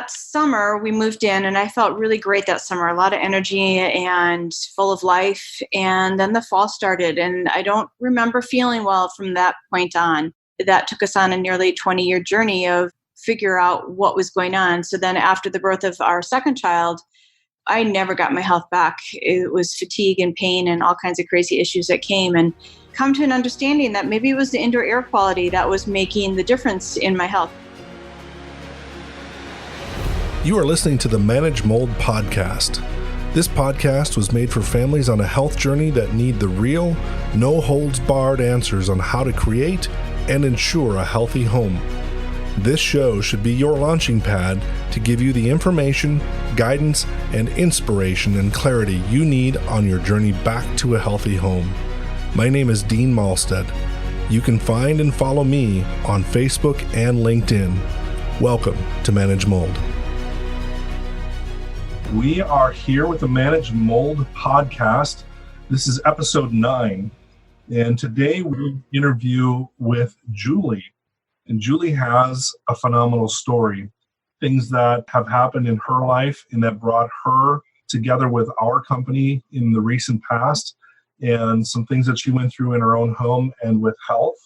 that summer we moved in and I felt really great that summer, a lot of energy and full of life. And then the fall started and I don't remember feeling well from that point on. That took us on a nearly 20-year journey of figure out what was going on. So then after the birth of our second child, I never got my health back. It was fatigue and pain and all kinds of crazy issues that came, and come to an understanding that maybe it was the indoor air quality that was making the difference in my health. You are listening to the Manage Mold podcast. This podcast was made for families on a health journey that need the real, no-holds-barred answers on how to create and ensure a healthy home. This show should be your launching pad to give you the information, guidance, and inspiration and clarity you need on your journey back to a healthy home. My name is Dean Malstead. You can find and follow me on Facebook and LinkedIn. Welcome to Manage Mold. We are here with the Manage Mold podcast. This is episode 9. And today we interview with Jullie. And Jullie has a phenomenal story, things that have happened in her life and that brought her together with our company in the recent past, and some things that she went through in her own home and with health.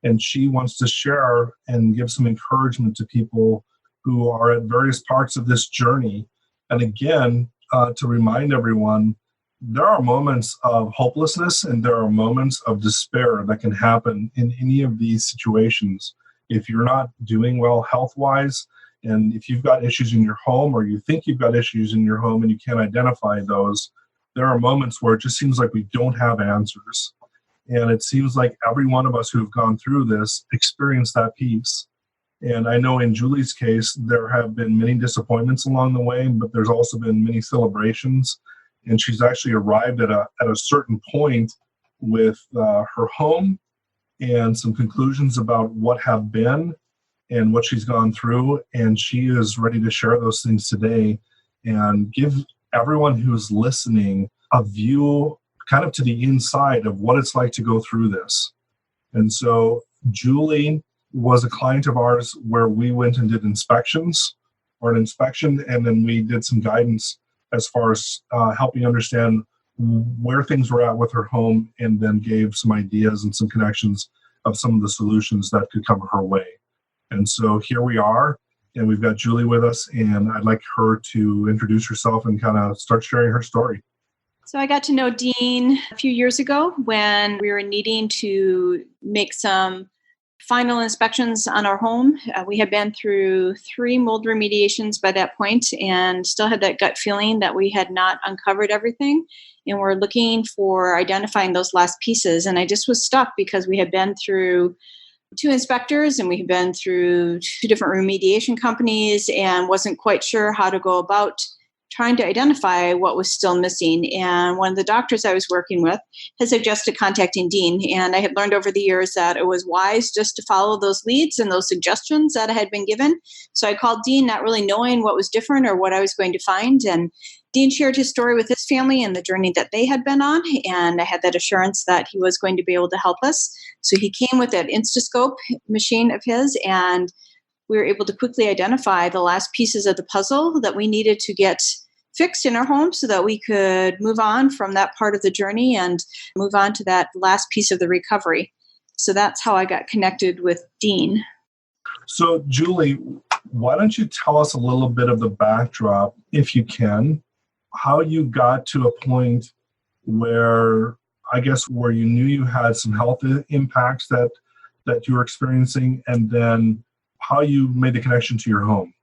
And she wants to share and give some encouragement to people who are at various parts of this journey. And again, to remind everyone, there are moments of hopelessness and there are moments of despair that can happen in any of these situations. If you're not doing well health-wise, and if you've got issues in your home or you think you've got issues in your home and you can't identify those, there are moments where it just seems like we don't have answers. And it seems like every one of us who have gone through this experienced that piece. And I know in Jullie's case, there have been many disappointments along the way, but there's also been many celebrations. And she's actually arrived at a certain point with her home and some conclusions about what have been and what she's gone through. And she is ready to share those things today and give everyone who's listening a view kind of to the inside of what it's like to go through this. And so Jullie was a client of ours where we went and did an inspection, and then we did some guidance as far as helping understand where things were at with her home, and then gave some ideas and some connections of some of the solutions that could come her way. And so here we are, and we've got Jullie with us, and I'd like her to introduce herself and kind of start sharing her story. So I got to know Dean a few years ago when we were needing to make some final inspections on our home. We had been through 3 mold remediations by that point and still had that gut feeling that we had not uncovered everything. And we're looking for identifying those last pieces. And I just was stuck because we had been through 2 inspectors and we had been through 2 different remediation companies and wasn't quite sure how to go about trying to identify what was still missing. And one of the doctors I was working with had suggested contacting Dean. And I had learned over the years that it was wise just to follow those leads and those suggestions that I had been given. So I called Dean, not really knowing what was different or what I was going to find. And Dean shared his story with his family and the journey that they had been on. And I had that assurance that he was going to be able to help us. So he came with that Instascope machine of his, and we were able to quickly identify the last pieces of the puzzle that we needed to get fixed in our home so that we could move on from that part of the journey and move on to that last piece of the recovery. So that's how I got connected with Dean. So Jullie, why don't you tell us a little bit of the backdrop, if you can, how you got to a point where, I guess, where you knew you had some health impacts that you were experiencing, and then how you made the connection to your home.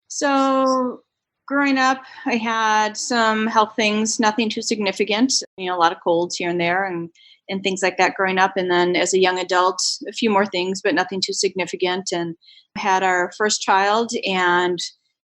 So growing up, I had some health things, nothing too significant, a lot of colds here and there and things like that growing up. And then as a young adult, a few more things, but nothing too significant. And I had our first child, and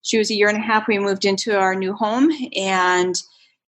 she was 1.5 years. We moved into our new home, and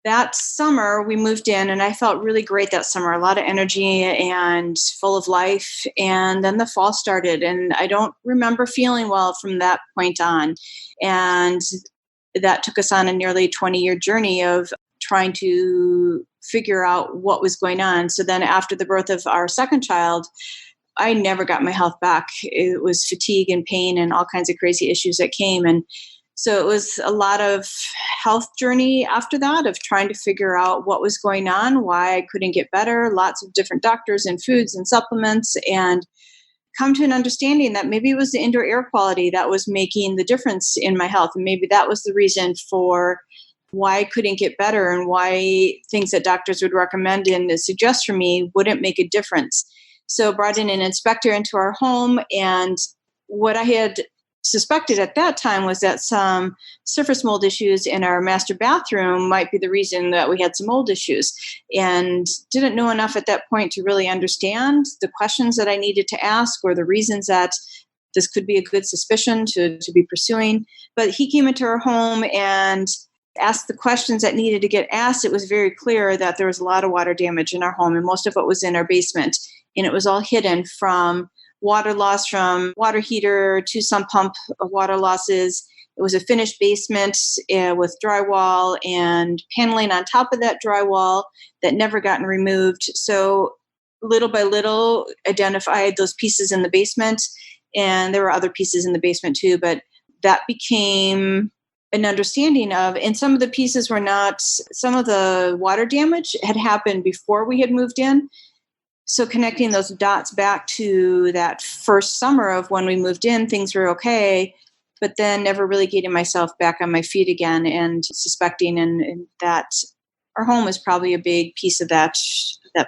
that summer we moved in and I felt really great that summer, a lot of energy and full of life. And then the fall started and I don't remember feeling well from that point on. And that took us on a nearly 20-year journey of trying to figure out what was going on. So then after the birth of our second child, I never got my health back. It was fatigue and pain and all kinds of crazy issues that came. And So it was a lot of health journey after that, of trying to figure out what was going on, why I couldn't get better, lots of different doctors and foods and supplements, and come to an understanding that maybe it was the indoor air quality that was making the difference in my health. And maybe that was the reason for why I couldn't get better, and why things that doctors would recommend and suggest for me wouldn't make a difference. So brought in an inspector into our home, and what I had suspected at that time was that some surface mold issues in our master bathroom might be the reason that we had some mold issues, and didn't know enough at that point to really understand the questions that I needed to ask, or the reasons that this could be a good suspicion to be pursuing. But he came into our home and asked the questions that needed to get asked. It was very clear that there was a lot of water damage in our home, and most of it was in our basement. And it was all hidden from water loss from water heater to sump pump water losses. It was a finished basement with drywall and paneling on top of that drywall that never gotten removed. So little by little identified those pieces in the basement, and there were other pieces in the basement too, but that became an understanding of, and some of the pieces were not, some of the water damage had happened before we had moved in. So connecting those dots back to that first summer of when we moved in, things were okay, but then never really getting myself back on my feet again, and suspecting and that our home is probably a big piece of that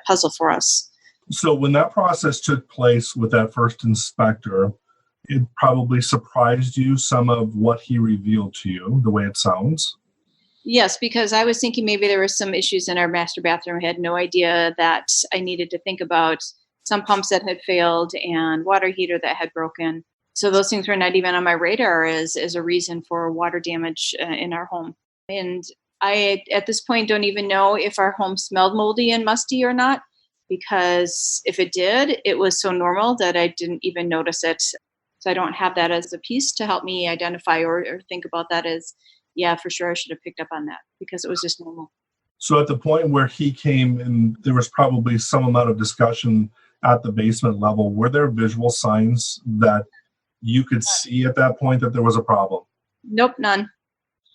puzzle for us. So when that process took place with that first inspector, it probably surprised you, some of what he revealed to you, the way it sounds. Yes, because I was thinking maybe there were some issues in our master bathroom. I had no idea that I needed to think about some pumps that had failed and water heater that had broken. So those things were not even on my radar as a reason for water damage in our home. And I, at this point, don't even know if our home smelled moldy and musty or not, because if it did, it was so normal that I didn't even notice it. So I don't have that as a piece to help me identify or think about that as, yeah, for sure, I should have picked up on that, because it was just normal. So at the point where he came and there was probably some amount of discussion at the basement level, were there visual signs that you could see at that point that there was a problem? Nope, none.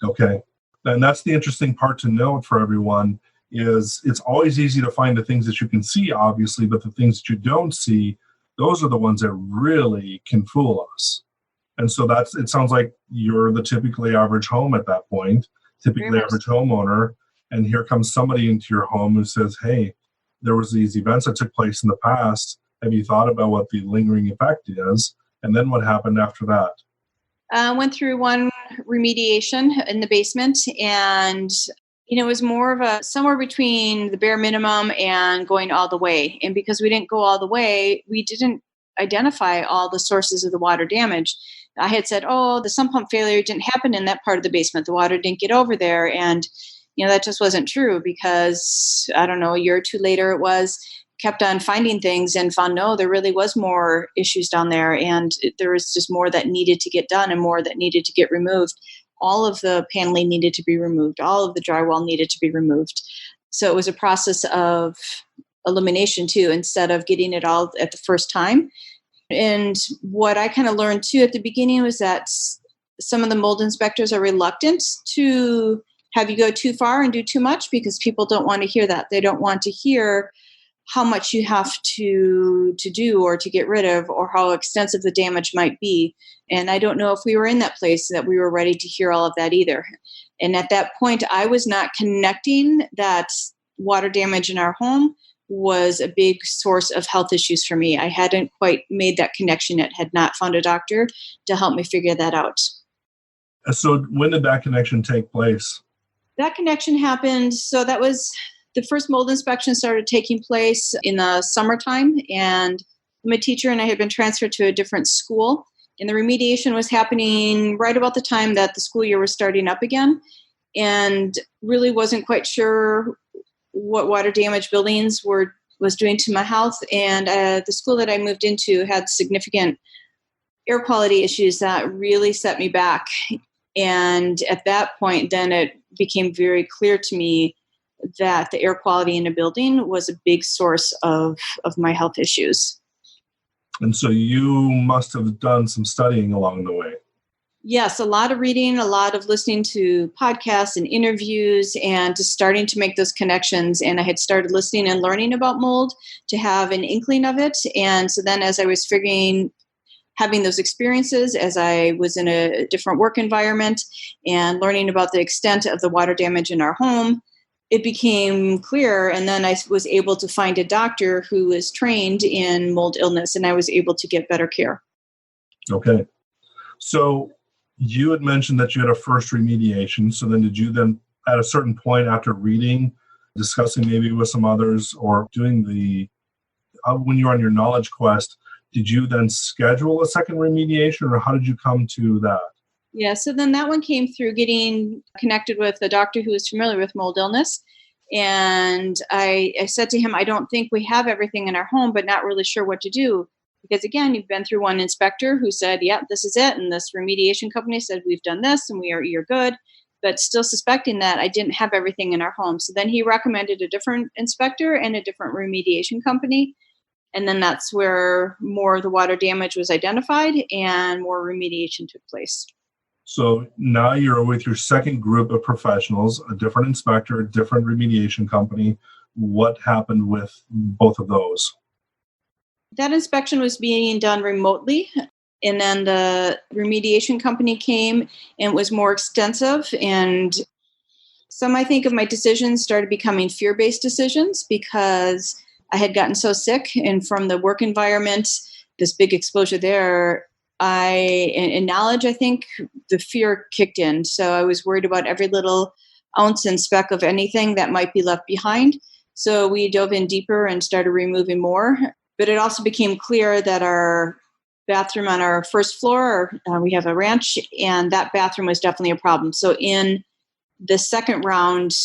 Okay. And that's the interesting part to note for everyone, is it's always easy to find the things that you can see, obviously, but the things that you don't see, those are the ones that really can fool us. And so it sounds like you're the typically average home at that point, typically average homeowner. And here comes somebody into your home who says, hey, there was these events that took place in the past. Have you thought about what the lingering effect is? And then what happened after that? Went through one remediation in the basement, and it was more of a somewhere between the bare minimum and going all the way. And because we didn't go all the way, we didn't identify all the sources of the water damage. I had said, oh, the sump pump failure didn't happen in that part of the basement. The water didn't get over there. And, that just wasn't true, because I don't know, a year or two later it was, kept on finding things and found, no, there really was more issues down there. And there was just more that needed to get done and more that needed to get removed. All of the paneling needed to be removed. All of the drywall needed to be removed. So it was a process of elimination too, instead of getting it all at the first time. And what I kind of learned too at the beginning was that some of the mold inspectors are reluctant to have you go too far and do too much, because people don't want to hear that. They don't want to hear how much you have to do or to get rid of, or how extensive the damage might be. And I don't know if we were in that place that we were ready to hear all of that either. And at that point, I was not connecting that water damage in our home was a big source of health issues for me. I hadn't quite made that connection yet, had not found a doctor to help me figure that out. So when did that connection take place? That connection happened, so that was the first mold inspection started taking place in the summertime, and my teacher and I had been transferred to a different school, and the remediation was happening right about the time that the school year was starting up again, and really wasn't quite sure what water damage buildings was doing to my health. And the school that I moved into had significant air quality issues that really set me back. And at that point, then it became very clear to me that the air quality in a building was a big source of my health issues. And so you must have done some studying along the way. Yes, a lot of reading, a lot of listening to podcasts and interviews, and just starting to make those connections. And I had started listening and learning about mold to have an inkling of it. And so then, as I was having those experiences, as I was in a different work environment and learning about the extent of the water damage in our home, it became clear. And then I was able to find a doctor who was trained in mold illness, and I was able to get better care. Okay. So you had mentioned that you had a first remediation. So then did you then, at a certain point after reading, discussing maybe with some others or doing when you're on your knowledge quest, did you then schedule a second remediation, or how did you come to that? Yeah, so then that one came through getting connected with a doctor who was familiar with mold illness. And I said to him, I don't think we have everything in our home, but not really sure what to do. Because again, you've been through one inspector who said, yeah, this is it. And this remediation company said, we've done this and you're good. But still suspecting that I didn't have everything in our home. So then he recommended a different inspector and a different remediation company. And then that's where more of the water damage was identified and more remediation took place. So now you're with your second group of professionals, a different inspector, a different remediation company. What happened with both of those? That inspection was being done remotely. And then the remediation company came and was more extensive. And some, I think, of my decisions started becoming fear-based decisions because I had gotten so sick. And from the work environment, this big exposure there, in knowledge, I think the fear kicked in. So I was worried about every little ounce and speck of anything that might be left behind. So we dove in deeper and started removing more. But it also became clear that our bathroom on our first floor, we have a ranch, and that bathroom was definitely a problem. So in the second round,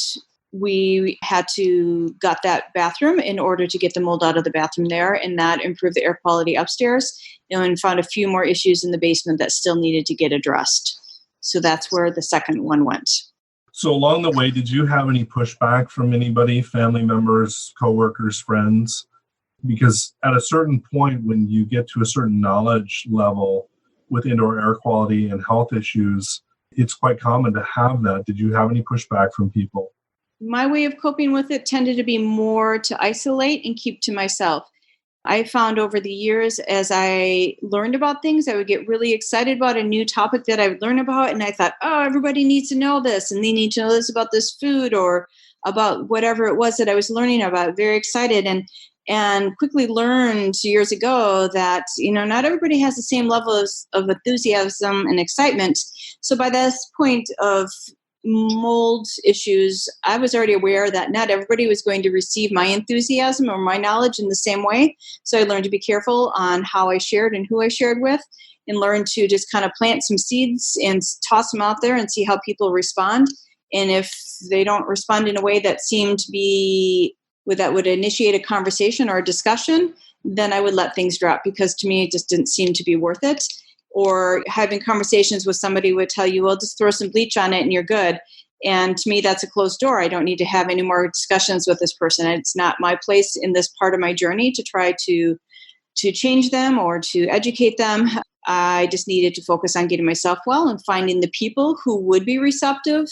we had to gut that bathroom in order to get the mold out of the bathroom there, and that improved the air quality upstairs, and found a few more issues in the basement that still needed to get addressed. So that's where the second one went. So along the way, did you have any pushback from anybody, family members, coworkers, friends? Because at a certain point, when you get to a certain knowledge level with indoor air quality and health issues, it's quite common to have that. Did you have any pushback from people? My way of coping with it tended to be more to isolate and keep to myself. I found over the years, as I learned about things, I would get really excited about a new topic that I would learn about. And I thought, oh, everybody needs to know this. And they need to know this about this food or about whatever it was that I was learning about. Very excited. And quickly learned years ago that, not everybody has the same level of enthusiasm and excitement. So by this point of mold issues, I was already aware that not everybody was going to receive my enthusiasm or my knowledge in the same way. So I learned to be careful on how I shared and who I shared with, and learned to just kind of plant some seeds and toss them out there and see how people respond. And if they don't respond in a way that seemed to be that would initiate a conversation or a discussion, then I would let things drop, because to me it just didn't seem to be worth it. Or having conversations with somebody would tell you, well, just throw some bleach on it and you're good. And to me, that's a closed door. I don't need to have any more discussions with this person. It's not my place in this part of my journey to try to change them or to educate them. I just needed to focus on getting myself well and finding the people who would be receptive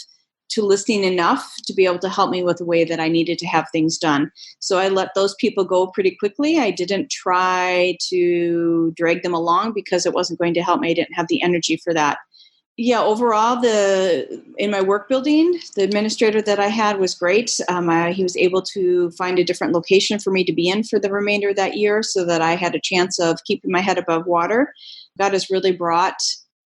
to listening enough to be able to help me with the way that I needed to have things done. So I let those people go pretty quickly. I didn't try to drag them along because it wasn't going to help me. I didn't have the energy for that. Yeah, overall, in my work building, the administrator that I had was great. He was able to find a different location for me to be in for the remainder of that year so that I had a chance of keeping my head above water. God has really brought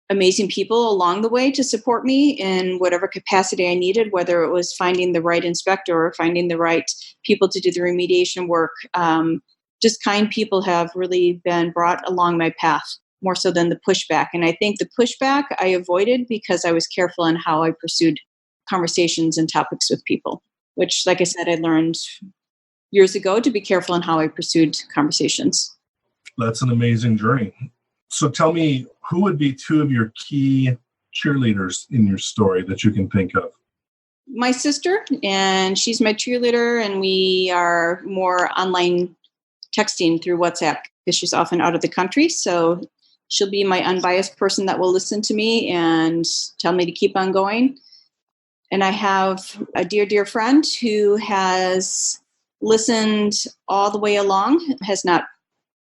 amazing people along the way to support me in whatever capacity I needed, whether it was finding the right inspector or finding the right people to do the remediation work. Just kind people have really been brought along my path more so than the pushback. And I think the pushback I avoided because I was careful in how I pursued conversations and topics with people, which, like I said, I learned years ago to be careful in how I pursued conversations. That's an amazing journey. So tell me, who would be two of your key cheerleaders in your story that you can think of? My sister, and she's my cheerleader, and we are more online texting through WhatsApp because she's often out of the country. So she'll be my unbiased person that will listen to me and tell me to keep on going. And I have a dear, dear friend who has listened all the way along, has not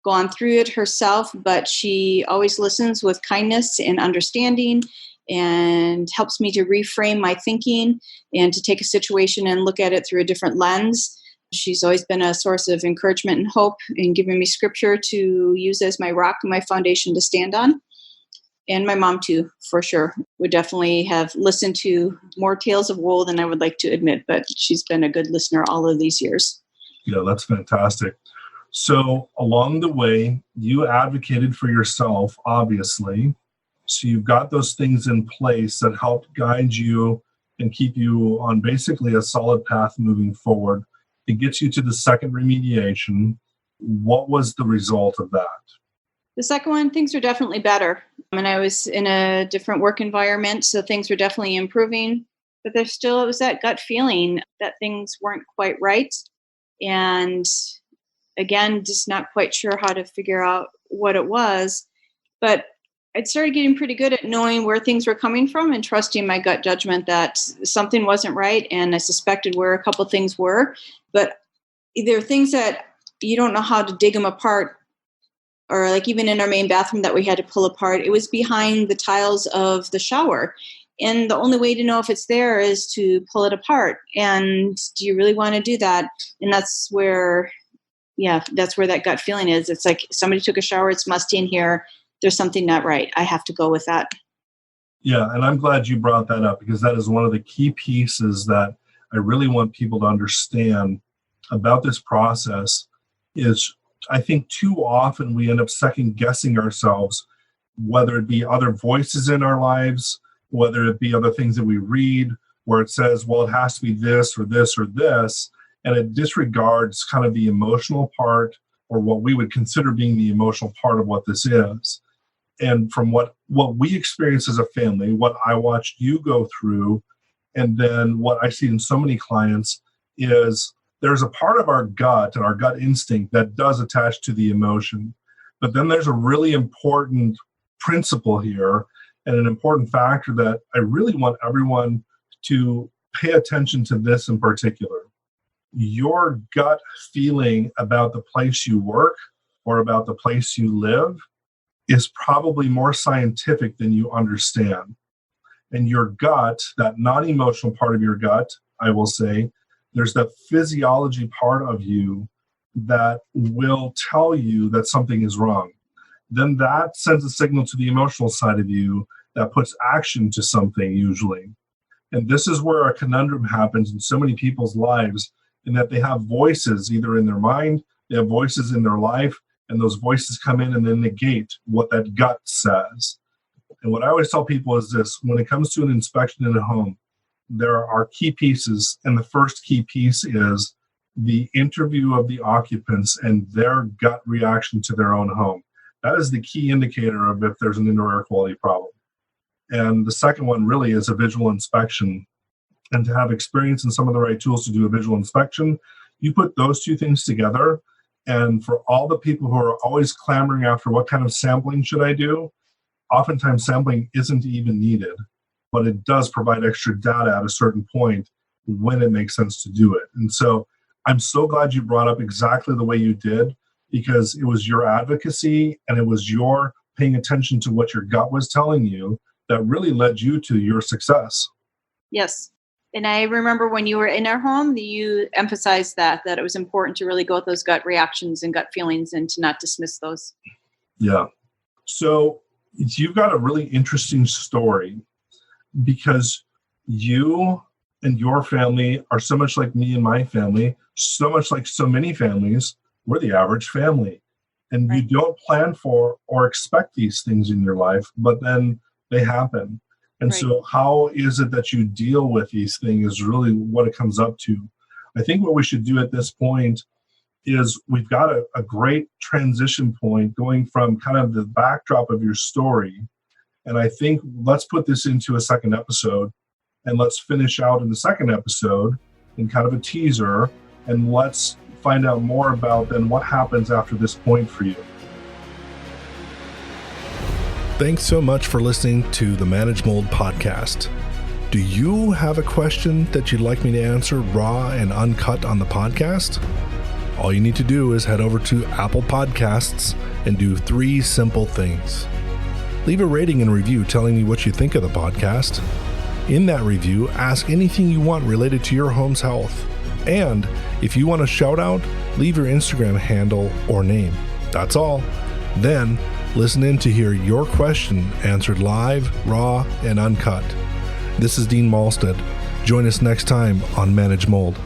gone through it herself, but she always listens with kindness and understanding and helps me to reframe my thinking and to take a situation and look at it through a different lens. She's always been a source of encouragement and hope and giving me scripture to use as my rock and my foundation to stand on. And my mom too, for sure, would definitely have listened to more tales of woe than I would like to admit, but she's been a good listener all of these years. Yeah, that's fantastic. So along the way, you advocated for yourself, obviously. So you've got those things in place that help guide you and keep you on basically a solid path moving forward. It gets you to the second remediation. What was the result of that? The second one, things were definitely better. And I was in a different work environment, so things were definitely improving. But there's still, it was that gut feeling that things weren't quite right. And again, just not quite sure how to figure out what it was. But I'd started getting pretty good at knowing where things were coming from and trusting my gut judgment that something wasn't right. And I suspected where a couple things were. But there are things that you don't know how to dig them apart. Or like even in our main bathroom that we had to pull apart, it was behind the tiles of the shower. And the only way to know if it's there is to pull it apart. And do you really want to do that? And that's where that gut feeling is. It's like somebody took a shower, it's musty in here. There's something not right. I have to go with that. Yeah, and I'm glad you brought that up because that is one of the key pieces that I really want people to understand about this process is I think too often we end up second guessing ourselves, whether it be other voices in our lives, whether it be other things that we read where it says, well, it has to be this or this or this. And it disregards kind of the emotional part or what we would consider being the emotional part of what this is. And from what we experience as a family, what I watched you go through, and then what I see in so many clients is there's a part of our gut and our gut instinct that does attach to the emotion. But then there's a really important principle here and an important factor that I really want everyone to pay attention to this in particular. Your gut feeling about the place you work or about the place you live is probably more scientific than you understand. And your gut, that non-emotional part of your gut, I will say, there's that physiology part of you that will tell you that something is wrong. Then that sends a signal to the emotional side of you that puts action to something usually. And this is where a conundrum happens in so many people's lives, in that they have voices either in their mind, they have voices in their life, and those voices come in and then negate what that gut says. And what I always tell people is this: when it comes to an inspection in a home, there are key pieces, and the first key piece is the interview of the occupants and their gut reaction to their own home. That is the key indicator of if there's an indoor air quality problem. And the second one really is a visual inspection. And to have experience and some of the right tools to do a visual inspection, you put those two things together. And for all the people who are always clamoring after what kind of sampling should I do, oftentimes sampling isn't even needed, but it does provide extra data at a certain point when it makes sense to do it. And so I'm so glad you brought up exactly the way you did, because it was your advocacy and it was your paying attention to what your gut was telling you that really led you to your success. Yes. And I remember when you were in our home, you emphasized that it was important to really go with those gut reactions and gut feelings and to not dismiss those. Yeah. So you've got a really interesting story because you and your family are so much like me and my family, so much like so many families. We're the average family. And right. You don't plan for or expect these things in your life, but then they happen. And right. So how is it that you deal with these things is really what it comes up to. I think what we should do at this point is we've got a great transition point going from kind of the backdrop of your story. And I think let's put this into a second episode and let's finish out in the second episode in kind of a teaser, and let's find out more about then what happens after this point for you. Thanks so much for listening to the Manage Mold podcast. Do you have a question that you'd like me to answer raw and uncut on the podcast? All you need to do is head over to Apple Podcasts and do 3 simple things. Leave a rating and review telling me what you think of the podcast. In that review, ask anything you want related to your home's health. And if you want a shout out, leave your Instagram handle or name. That's all. Then listen in to hear your question answered live, raw, and uncut. This is Dean Malstead. Join us next time on Manage Mold.